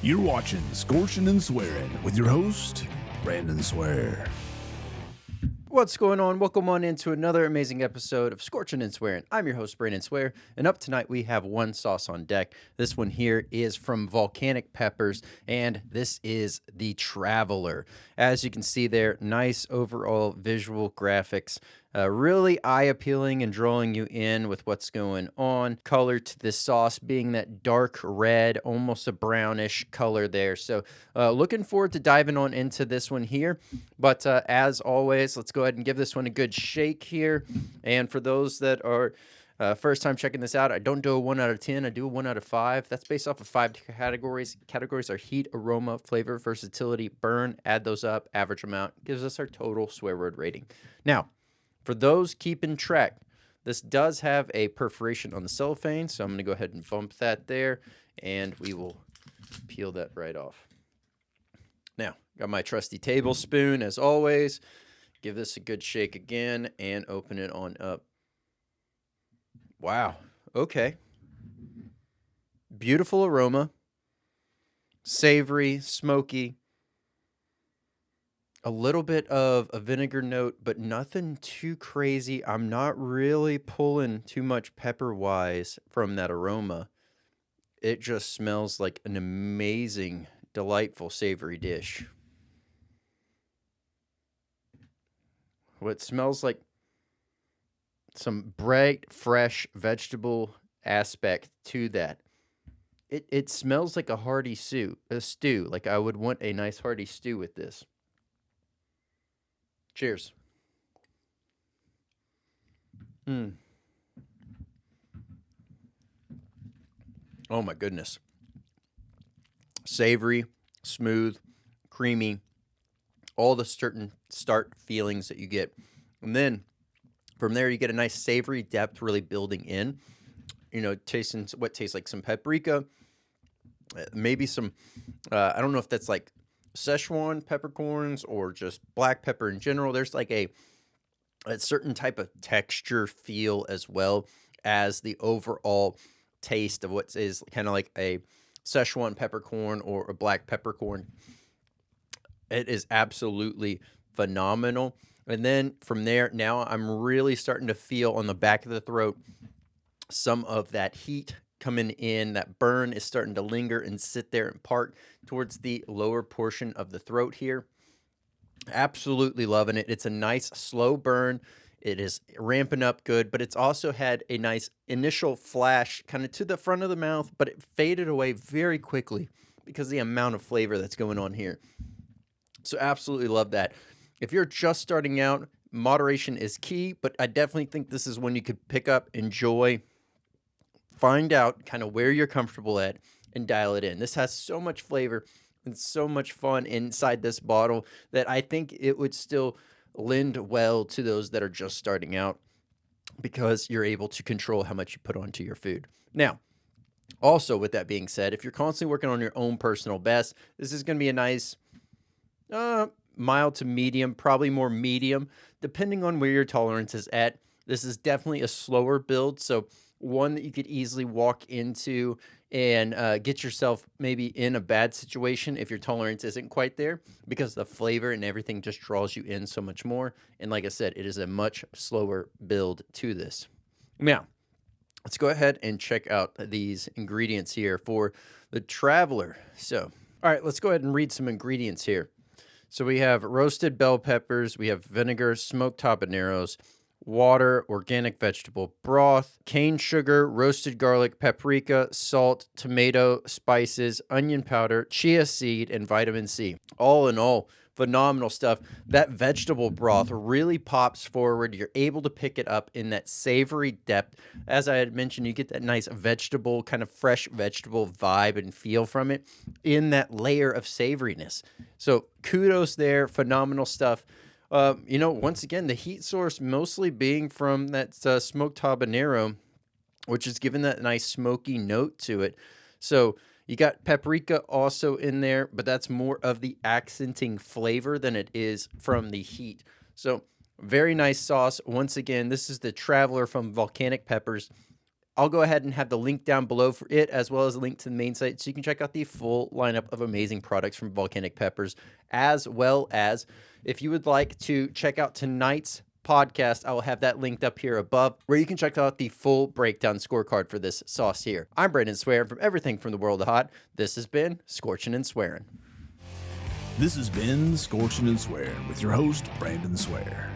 You're watching Scorching and Swearing with your host, Brandon Swear. What's going on? Welcome on into another amazing episode of Scorching and Swearing. I'm your host, Brandon Swear, and up tonight we have one sauce on deck. This one here is from Volcanic Peppers, and this is the Traveler. As you can see there, nice overall visual graphics. Really eye-appealing and drawing you in with what's going on. Color to this sauce being that dark red, almost a brownish color there. So looking forward to diving on into this one here. But as always, let's go ahead and give this one a good shake here. And for those that are first time checking this out, I don't do a 1 out of 10. I do a 1 out of 5. That's based off of 5 categories. Categories are heat, aroma, flavor, versatility, burn. Add those up, average them out. Gives us our total swear word rating. Now, for those keeping track, this does have a perforation on the cellophane, so I'm going to go ahead and bump that there, and we will peel that right off. Now, got my trusty tablespoon, as always. Give this a good shake again, and open it on up. Wow. Okay. Beautiful aroma. Savory, smoky. A little bit of a vinegar note, but nothing too crazy. I'm not really pulling too much pepper-wise from that aroma. It just smells like an amazing, delightful, savory dish. What smells like some bright, fresh vegetable aspect to that. It smells like a hearty stew. Like I would want a nice hearty stew with this. Cheers. Oh my goodness. Savory, smooth, creamy, all the certain start feelings that you get. And then from there you get a nice savory depth really building in. You know, tasting what tastes like some paprika, maybe some, I don't know if that's like Szechuan peppercorns or just black pepper in general. There's like a certain type of texture feel as well as the overall taste of what is kind of like a Szechuan peppercorn or a black peppercorn. It is absolutely phenomenal. And then from there, now I'm really starting to feel on the back of the throat some of that heat coming in. That burn is starting to linger and sit there and park towards the lower portion of the throat here. Absolutely loving it. It's a nice slow burn. It is ramping up good, but it's also had a nice initial flash kind of to the front of the mouth, but it faded away very quickly because of the amount of flavor that's going on here. So absolutely love that. If you're just starting out, moderation is key, but I definitely think this is one you could pick up, enjoy, find out kind of where you're comfortable at, and dial it in. This has so much flavor and so much fun inside this bottle that I think it would still lend well to those that are just starting out because you're able to control how much you put onto your food. Now, also with that being said, if you're constantly working on your own personal best, this is going to be a nice mild to medium, probably more medium, depending on where your tolerance is at. This is definitely a slower build, so one that you could easily walk into and get yourself maybe in a bad situation if your tolerance isn't quite there, because the flavor and everything just draws you in so much more. And like I said, it is a much slower build to this. Now, let's go ahead and check out these ingredients here for the Traveler. So, all right, let's go ahead and read some ingredients here. So we have roasted bell peppers, we have vinegar, smoked habaneros, water, organic vegetable broth, cane sugar, roasted garlic, paprika, salt, tomato, spices, onion powder, chia seed, and vitamin C. All in all, phenomenal stuff. That vegetable broth really pops forward. You're able to pick it up in that savory depth. As I had mentioned, you get that nice vegetable, kind of fresh vegetable vibe and feel from it in that layer of savoriness. So kudos there. Phenomenal stuff. Once again, the heat source mostly being from that smoked habanero, which is giving that nice smoky note to it. So you got paprika also in there, but that's more of the accenting flavor than it is from the heat. So very nice sauce. Once again, this is the Traveler from Volcanic Peppers. I'll go ahead and have the link down below for it, as well as a link to the main site, so you can check out the full lineup of amazing products from Volcanic Peppers, as well as if you would like to check out tonight's podcast, I will have that linked up here above, where you can check out the full breakdown scorecard for this sauce here. I'm Brandon Swearing from everything from the world of hot. This has been Scorching and Swearing. This has been Scorching and Swearing with your host, Brandon Swear.